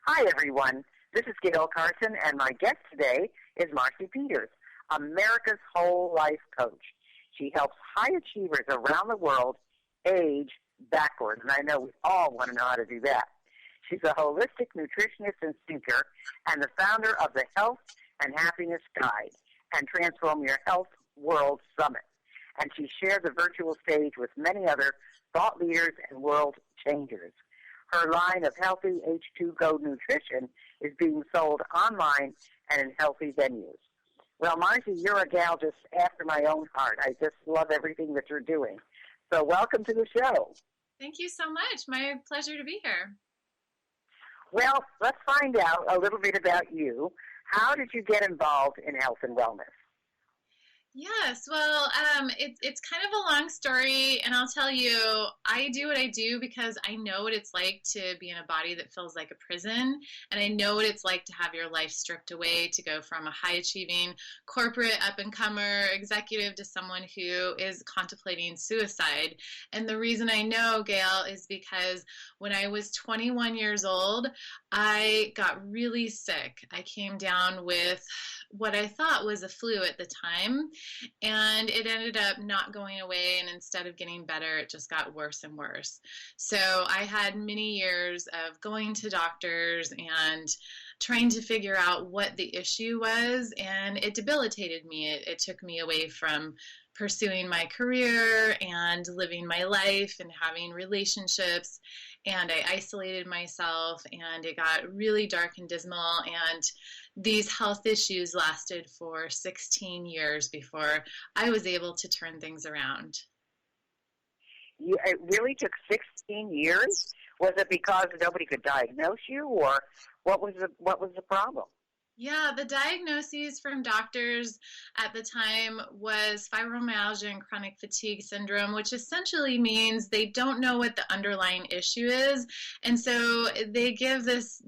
Hi, everyone. This is Gail Carson, and my guest today is Marcie Peters, America's whole life coach. She helps high achievers around the world age backwards, and I know we all want to know how to do that. She's a holistic nutritionist and thinker and the founder of the Health and Happiness Guide and Transform Your Health World Summit. And she shares a virtual stage with many other thought leaders and world changers. Her line of healthy H2Go nutrition is being sold online and in healthy venues. Well, Marcie, you're a gal just after my own heart. I just love everything that you're doing. So welcome to the show. Thank you so much. My pleasure to be here. Well, let's find out a little bit about you. How did you get involved in health and wellness? Yes, well, it's kind of a long story, and I'll tell you, I do what I do because I know what it's like to be in a body that feels like a prison, and I know what it's like to have your life stripped away, to go from a high-achieving corporate up-and-comer executive to someone who is contemplating suicide. And the reason I know, Gail, is because when I was 21 years old, I got really sick. I came down with what I thought was a flu at the time, and it ended up not going away, and instead of getting better, it just got worse and worse. So I had many years of going to doctors and trying to figure out what the issue was, and it debilitated me. It took me away from pursuing my career and living my life and having relationships, and I isolated myself, and it got really dark and dismal, and these health issues lasted for 16 years before I was able to turn things around. It really took 16 years? Was it because nobody could diagnose you, or what was the problem? Yeah, the diagnoses from doctors at the time was fibromyalgia and chronic fatigue syndrome, which essentially means they don't know what the underlying issue is. And so they give this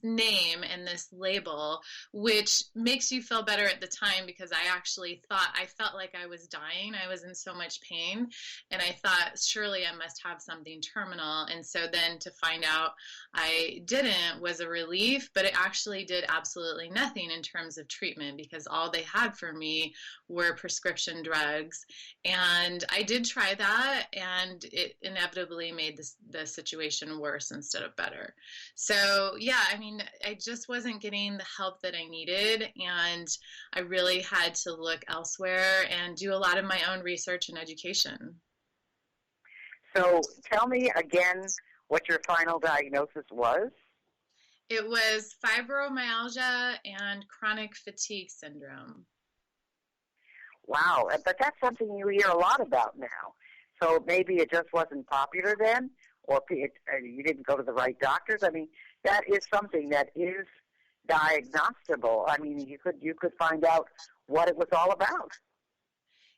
name and this label, which makes you feel better at the time, because I felt like I was dying. I was in so much pain, and I thought, surely I must have something terminal. And so then to find out I didn't was a relief, but it actually did absolutely nothing in terms of treatment, because all they had for me were prescription drugs. And I did try that, and it inevitably made the situation worse instead of better. So yeah, I mean, I just wasn't getting the help that I needed, and I really had to look elsewhere and do a lot of my own research and education. So tell me again what your final diagnosis was. It was fibromyalgia and chronic fatigue syndrome. Wow, but that's something you hear a lot about now. So maybe it just wasn't popular then, or you didn't go to the right doctors. I mean, that is something that is diagnosable. I mean, you could find out what it was all about.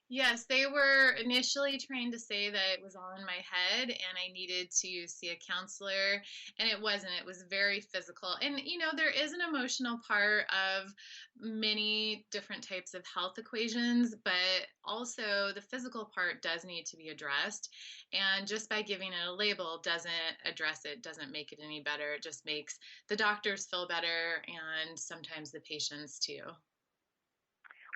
Yes, they were initially trained to say that it was all in my head and I needed to see a counselor, and it wasn't. It was very physical. And, there is an emotional part of many different types of health equations, but also the physical part does need to be addressed. And just by giving it a label doesn't address it, doesn't make it any better. It just makes the doctors feel better, and sometimes the patients too.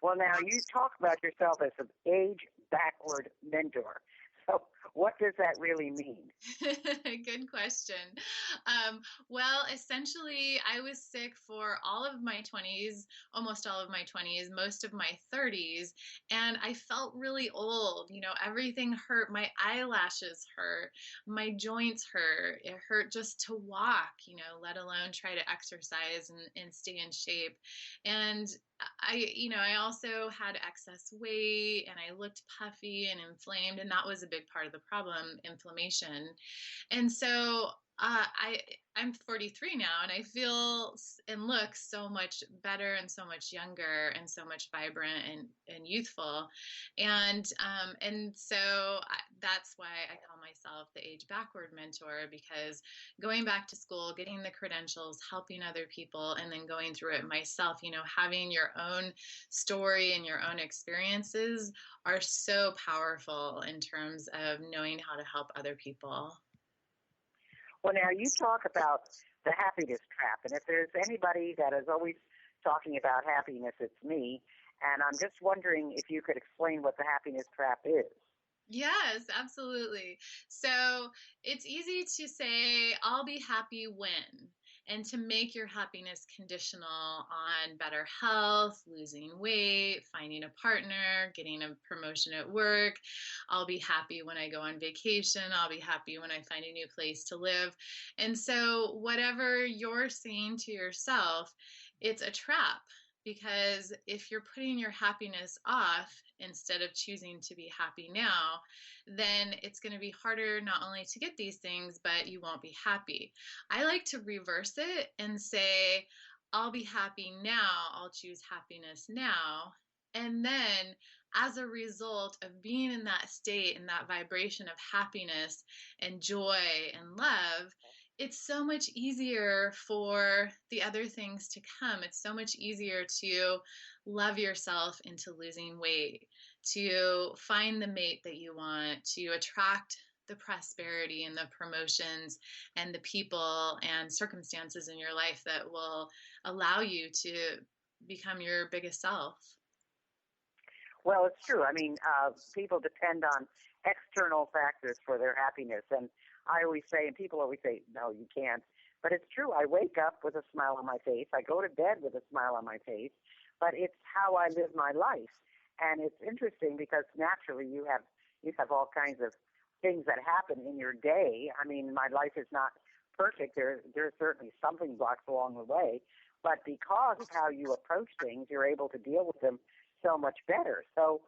Well, now, you talk about yourself as an age-backward mentor. So what does that really mean? Good question. Well, essentially, I was sick for all of my 20s, almost all of my 20s, most of my 30s, and I felt really old. Everything hurt. My eyelashes hurt. My joints hurt. It hurt just to walk, let alone try to exercise and stay in shape. And I also had excess weight, and I looked puffy and inflamed, and that was a big part of the problem, inflammation. And so I'm 43 now, and I feel and look so much better and so much younger and so much vibrant and youthful. And so that's why I call myself the age backward mentor, because going back to school, getting the credentials, helping other people, and then going through it myself, having your own story and your own experiences are so powerful in terms of knowing how to help other people. Well, now you talk about the happiness trap. And if there's anybody that is always talking about happiness, it's me. And I'm just wondering if you could explain what the happiness trap is. Yes, absolutely. So it's easy to say, I'll be happy when, and to make your happiness conditional on better health, losing weight, finding a partner, getting a promotion at work. I'll be happy when I go on vacation. I'll be happy when I find a new place to live. And so, whatever you're saying to yourself, it's a trap. Because if you're putting your happiness off instead of choosing to be happy now, then it's going to be harder not only to get these things, but you won't be happy. I like to reverse it and say, I'll be happy now. I'll choose happiness now. And then, as a result of being in that state and that vibration of happiness and joy and love, it's so much easier for the other things to come. It's so much easier to love yourself into losing weight, to find the mate that you want, to attract the prosperity and the promotions and the people and circumstances in your life that will allow you to become your biggest self. Well, it's true. I mean, people depend on external factors for their happiness. And I always say, and people always say, no, you can't. But it's true. I wake up with a smile on my face. I go to bed with a smile on my face. But it's how I live my life. And it's interesting because naturally you have all kinds of things that happen in your day. I mean, my life is not perfect. There's certainly something blocks along the way. But because of how you approach things, you're able to deal with them so much better. So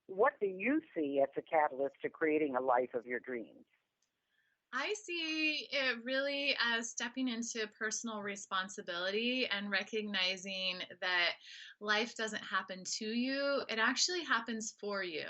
what do you see as the catalyst to creating a life of your dreams? I see it really as stepping into personal responsibility and recognizing that life doesn't happen to you, it actually happens for you.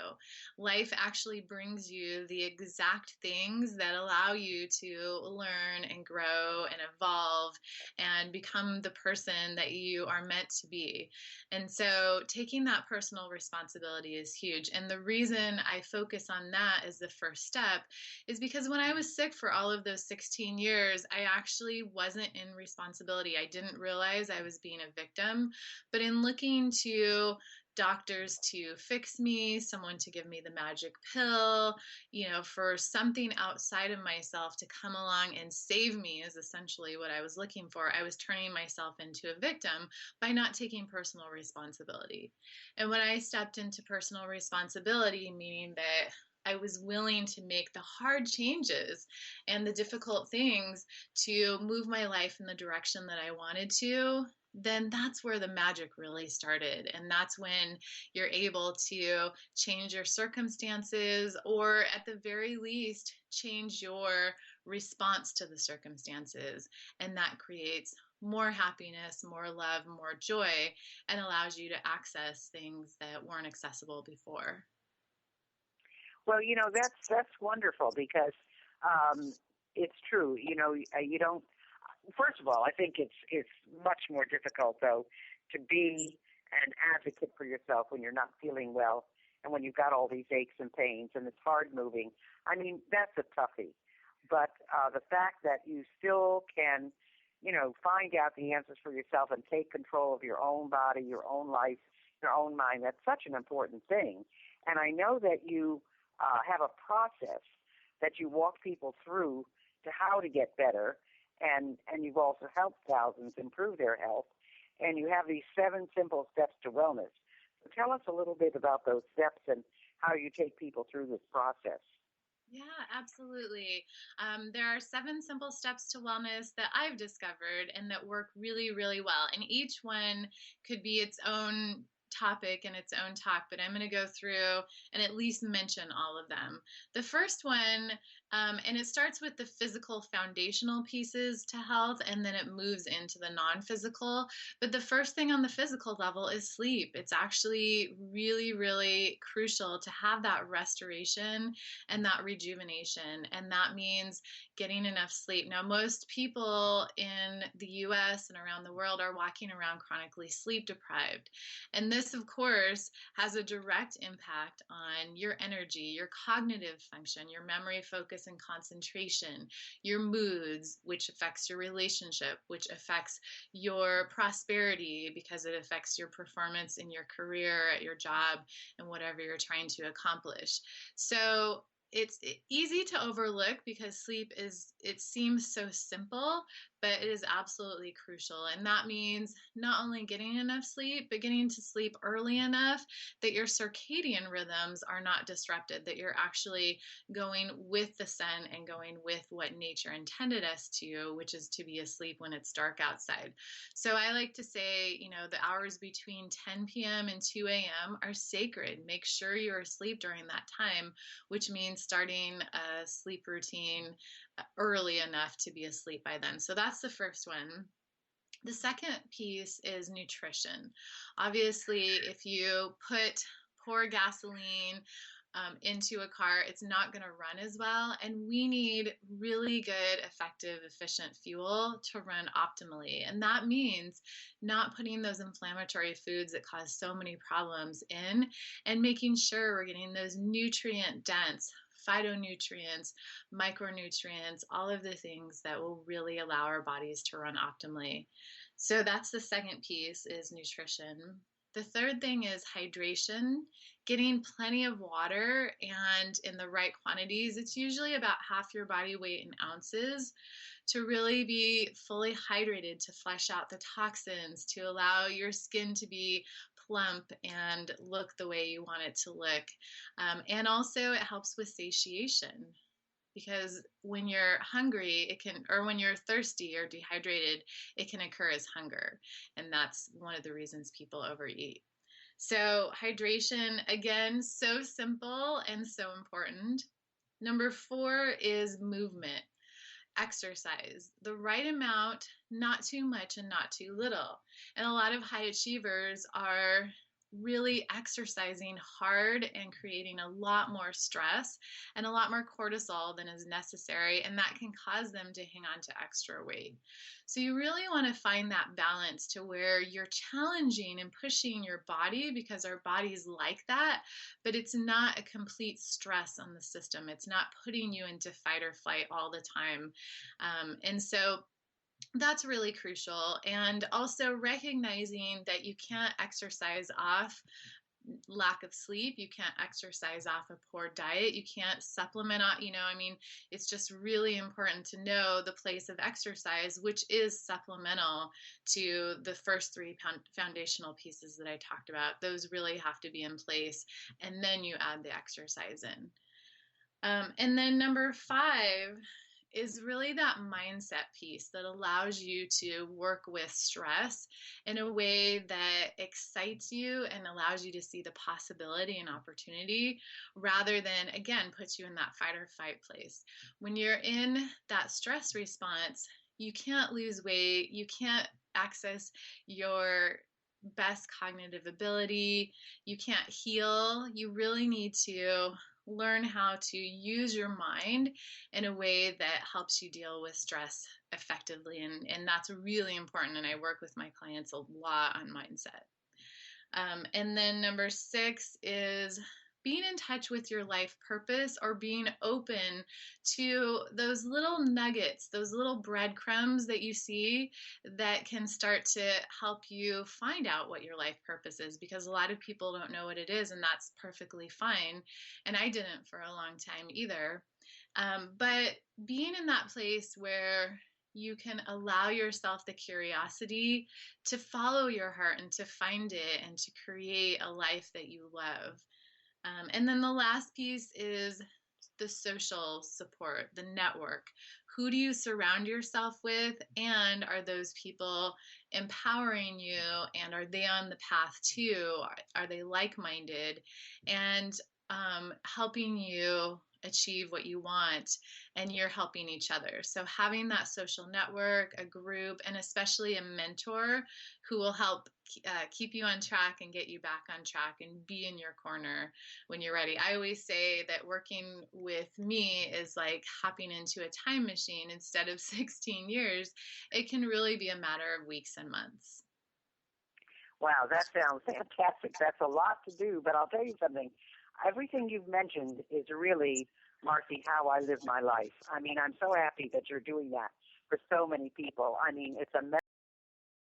Life actually brings you the exact things that allow you to learn and grow and evolve and become the person that you are meant to be. And so taking that personal responsibility is huge. And the reason I focus on that as the first step is because when I was sick for all of those 16 years, I actually wasn't in responsibility. I didn't realize I was being a victim. But in looking to doctors to fix me, someone to give me the magic pill, for something outside of myself to come along and save me is essentially what I was looking for. I was turning myself into a victim by not taking personal responsibility. And when I stepped into personal responsibility, meaning that I was willing to make the hard changes and the difficult things to move my life in the direction that I wanted to, then that's where the magic really started. And that's when you're able to change your circumstances, or at the very least, change your response to the circumstances. And that creates more happiness, more love, more joy, and allows you to access things that weren't accessible before. Well, that's wonderful because it's true. You don't. First of all, I think it's much more difficult though to be an advocate for yourself when you're not feeling well and when you've got all these aches and pains and it's hard moving. I mean, that's a toughie. But the fact that you still can, find out the answers for yourself and take control of your own body, your own life, your own mind, that's such an important thing. And I know that you have a process that you walk people through to how to get better, and you've also helped thousands improve their health, and you have these 7 simple steps to wellness. So tell us a little bit about those steps and how you take people through this process. Yeah, absolutely. There are 7 simple steps to wellness that I've discovered and that work really, really well. And each one could be its own topic and its own talk, but I'm going to go through and at least mention all of them. The first one, and it starts with the physical foundational pieces to health, and then it moves into the non-physical. But the first thing on the physical level is sleep. It's actually really, really crucial to have that restoration and that rejuvenation. And that means getting enough sleep. Now, most people in the US and around the world are walking around chronically sleep deprived. And this, of course, has a direct impact on your energy, your cognitive function, your memory, focus, focus and concentration, your moods, which affects your relationship, which affects your prosperity because it affects your performance in your career, at your job, and whatever you're trying to accomplish. So it's easy to overlook because sleep it seems so simple, but it is absolutely crucial. And that means not only getting enough sleep, but getting to sleep early enough that your circadian rhythms are not disrupted, that you're actually going with the sun and going with what nature intended us to, which is to be asleep when it's dark outside. So I like to say, the hours between 10 p.m. and 2 a.m. are sacred. Make sure you're asleep during that time, which means starting a sleep routine early enough to be asleep by then. So that's the first one. The second piece is nutrition. Obviously, if you put poor gasoline into a car, it's not going to run as well. And we need really good, effective, efficient fuel to run optimally. And that means not putting those inflammatory foods that cause so many problems in, and making sure we're getting those nutrient dense phytonutrients, micronutrients, all of the things that will really allow our bodies to run optimally. So that's the second piece, is nutrition. The third thing is hydration, getting plenty of water and in the right quantities. It's usually about half your body weight in ounces, to really be fully hydrated, to flush out the toxins, to allow your skin to be plump and look the way you want it to look. And also it helps with satiation, because when you're hungry, or when you're thirsty or dehydrated, it can occur as hunger. And that's one of the reasons people overeat. So hydration, again, so simple and so important. Number 4 is movement. Exercise, the right amount, not too much and not too little. And a lot of high achievers are really exercising hard and creating a lot more stress and a lot more cortisol than is necessary, and that can cause them to hang on to extra weight. So you really want to find that balance to where you're challenging and pushing your body, because our bodies like that, but it's not a complete stress on the system. It's not putting you into fight or flight all the time. And so that's really crucial. And also recognizing that you can't exercise off lack of sleep. You can't exercise off a poor diet. You can't supplement on, it's just really important to know the place of exercise, which is supplemental to the first 3 foundational pieces that I talked about. Those really have to be in place, and then you add the exercise in. And then number 5 is really that mindset piece that allows you to work with stress in a way that excites you and allows you to see the possibility and opportunity, rather than, again, puts you in that fight or flight place. When you're in that stress response, you can't lose weight, you can't access your best cognitive ability, you can't heal. You really need to learn how to use your mind in a way that helps you deal with stress effectively. And that's really important. And I work with my clients a lot on mindset. And then number 6 is being in touch with your life purpose, or being open to those little nuggets, those little breadcrumbs that you see that can start to help you find out what your life purpose is, because a lot of people don't know what it is, and that's perfectly fine. And I didn't for a long time either. But being in that place where you can allow yourself the curiosity to follow your heart and to find it and to create a life that you love. And then the last piece is the social support, the network. Who do you surround yourself with? And are those people empowering you? And are they on the path too? Are they like-minded? And helping you achieve what you want, and you're helping each other. So having that social network, a group, and especially a mentor who will help keep you on track and get you back on track and be in your corner when you're ready. I always say that working with me is like hopping into a time machine. Instead of 16 years, it can really be a matter of weeks and months. Wow, that sounds fantastic. That's a lot to do, but I'll tell you something. Everything you've mentioned is really Marcie, how I live my life. I mean, I'm so happy that you're doing that for so many people. I mean, it's a